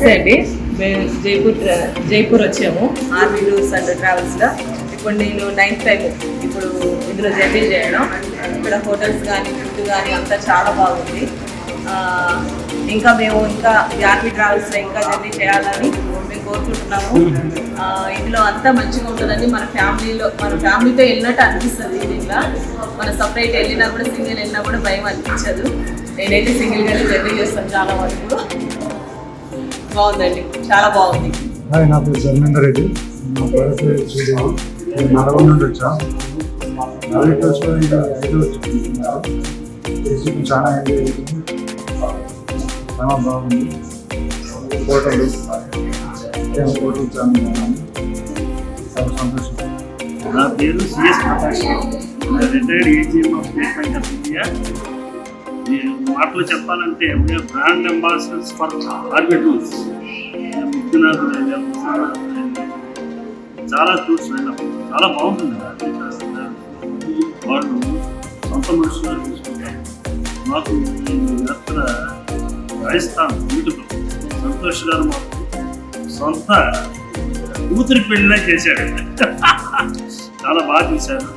నమస్తే అండి. మేము జైపూర్ వచ్చాము ఆర్వీ టూర్స్ అండ్ ట్రావెల్స్గా. ఇప్పుడు నేను 9th టైం ఇప్పుడు ఇందులో జర్నీ చేయడం. ఇక్కడ హోటల్స్ కానీ ఫుడ్ కానీ అంతా చాలా బాగుంది. ఇంకా మేము ఆర్వీ ట్రావెల్స్లో ఇంకా జర్నీ చేయాలని మేము కోరుకుంటున్నాము. ఇందులో అంతా మంచిగా ఉంటుందండి. మన ఫ్యామిలీతో వెళ్ళినట్టు అనిపిస్తుంది. దీంట్లో మన సపరేట్ వెళ్ళినా కూడా సింగిల్ వెళ్ళినా కూడా భయం అనిపించదు. నేనైతే సింగిల్గానే జర్నీ చేస్తాను చాలా వరకు. బాగుందండి, చాలా బాగుంది. నా పేరు ధర్మేందర్ రెడ్డి. నా పేరు నల్గొండ నుండి వచ్చా. చాలా ఎంజాయ్ చేసింది, చాలా బాగుంది. హోటల్ చాలా బాగుంది, చాలా సంతోషం. నా పేరు CS Prakash, retired AGM of State Bank of India. మాటలు చెప్పాలంటే brand ambassadors for RV Tours. చాలా టూర్స్ వెళ్ళాం, చాలా బాగుంటుంది. వాళ్ళు సొంత మనుషులు చూసుకుంటారు. మాకు యాత్ర రాజస్థాన్ బ్యూటిఫుల్. సంతోష్ గారు మాకు సొంత కూతురి పెళ్ళిలా చేశాడు. చాలా బాగా చేశారు.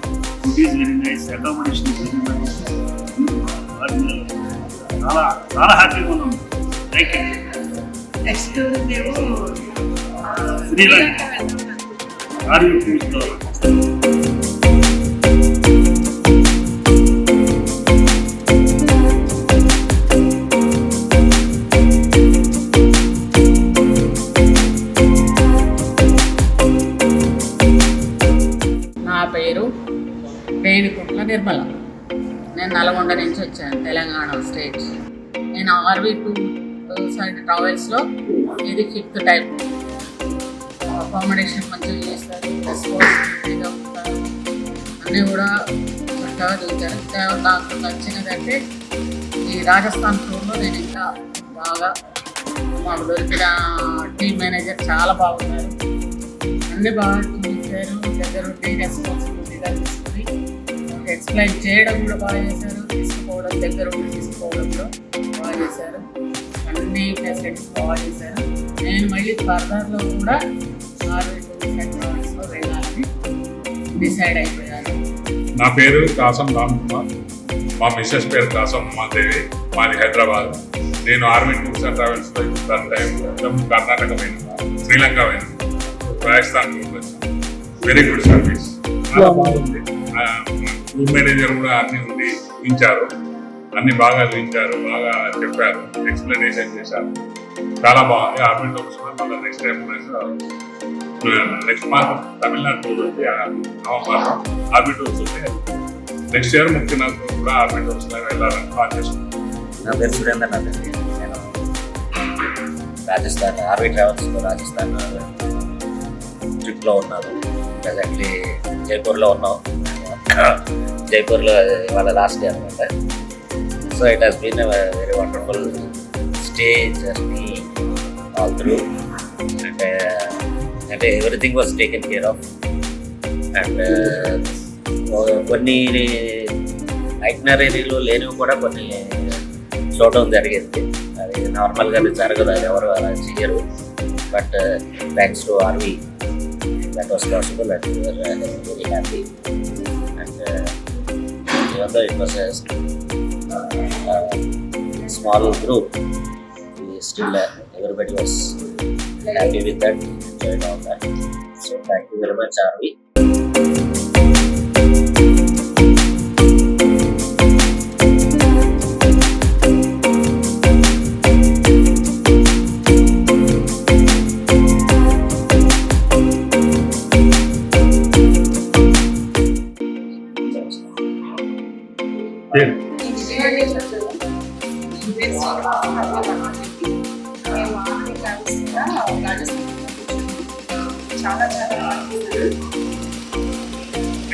Food is very nice, accommodation is very nice. చాలా చాలా హ్యాపీగా ఉన్నాం. Thank you. నెక్స్ట్ మేము శ్రీలంక ఆర్వీ టూర్స్తో. నా పేరు రేణుకుంట్ల నిర్మల. నేను నల్గొండ నుంచి వచ్చాను, తెలంగాణ స్టేట్. నేను ఆర్వీ టూర్స్ అండ్ ట్రావెల్స్లో ఇది 5th టైం. అకామిడేషన్ మంచిగా చేస్తారు, రెస్పాన్సిబిలిటీగా ఉంటారు, అన్నీ కూడా చక్కగా చూశారు. నాకు నచ్చినదంటే ఈ రాజస్థాన్ టూర్లో నేను ఇంకా బాగా మాకు దొరికిన టీమ్ మేనేజర్ చాలా బాగున్నారు. అన్నీ బాగా చూపించారు, దగ్గరుండి రెస్పాన్సిబిలిటీగా తీసుకుని ఎక్స్ప్లెయిన్ చేయడం కూడా బాగా చేశారు, తీసుకోవడం దగ్గరుండి తీసుకోవడంలో బాగా చేశారు. అన్ని ఫెసిలిటీస్ బాగా చేశారు. నేను మళ్ళీ ఫర్దర్లో కూడా ఆర్వీ టూర్స్ అండ్ ట్రావెల్స్లో వెళ్ళాలని డిసైడ్ అయిపోయాను. నా పేరు కాసం రామ్ కుమార్. మా మిస్సెస్ పేరు కాసం ఉమాదేవి. మాది హైదరాబాద్. నేను ఆర్వీ టూర్స్ అండ్ ట్రావెల్స్లో కర్ణాటక పోయినా, శ్రీలంక పోయినా, రాజస్థాన్ వచ్చాను. వెరీ గుడ్ సర్వీస్, చాలా బాగుంది. రూమ్ మేనేజర్ కూడా అన్ని చూపించారు, అన్ని బాగా చూపించారు, బాగా చెప్పారు, ఎక్స్ప్లెనేషన్ చేశారు. చాలా బాగుంది. ఆర్వీ టూర్స్ కూడా మళ్ళీ next time next month Tamil Nadu tour ఉంది, నవంబర్లో ఆర్వీ టూర్స్ ఉంది. నెక్స్ట్ ఇయర్ ముఖ్యంగా కూడా ఆర్వీ టూర్స్లో వెళ్ళాలని ప్లాన్ చేసుకుంటాం. నా పేరు సురేందర్ నాథ్ అండి. నేను రాజస్థాన్ ఆర్వీ ట్రావెల్స్లో రాజస్థాన్ ట్రిప్లో ఉన్నాను. ప్రజెంట్లీ జైపూర్లో ఉన్నాం. జైపూర్లో ఇవాళ లాస్ట్ డే అనమాట. So it has been very wonderful stay, journey all through. అంటే everything was taken care of. And కొన్ని ఐటినరీలో లేనివి కూడా కొన్ని చూడడం జరిగింది. అది నార్మల్గా జరగదు, అది ఎవరు అలా చేయరు. But thanks to RV that was possible, and we were very happy. And even though it was a small group, we still everybody was happy with that, enjoyed all that. So thank you very much, Arvi. చాలా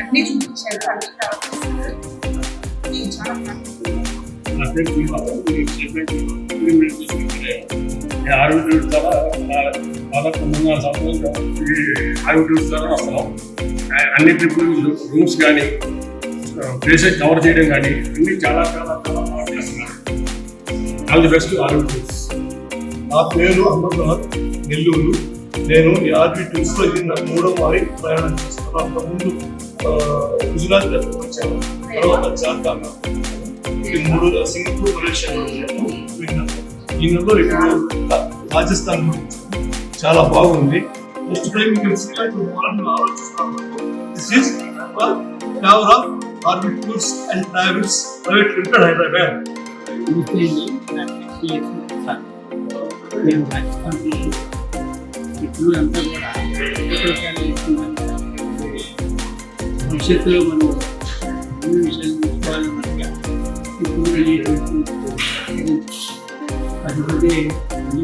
అన్నీ చూపించారు. RV tours ద్వారా దాదాపు 3-4 సంవత్సరాలు RV tours ద్వారా వస్తున్నాం. అన్ని ట్రిప్లు రూమ్స్ కానీ ప్లేసెస్ కవర్ చేయడం కానీ అన్నీ చాలా చాలా చాలా బాగా చేస్తున్నారు. All the best RV Tours. నా పేరు అమర్నాథ్, నెల్లూరు. నేను ఈ ఆర్బీ టూర్స్లో ఇది నా 3వ వారి ప్రయాణం చేస్తున్నాను. అంతకుముందు గుజరాత్ వచ్చాను, తర్వాత జార్ఖండ్, ఇది 3 సింగపూర్, మలేషియా విన్నాను. ఈ నెలలో ఇప్పుడు రాజస్థాన్ చాలా బాగుంది. నెక్స్ట్ టైం ఆలోచిస్తాను. This is travel of RB tours and travels private limited, Hyderabad. మేము రాజస్థాన్కి ఇప్పుడు అంతా కూడా భవిష్యత్తులో మనం అన్ని విషయాలు చూసుకోవాలి. మనకి ఇప్పుడు అదిపోతే అన్ని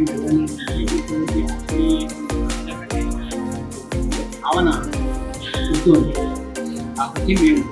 భావన ఉంటుంది. కాబట్టి మేము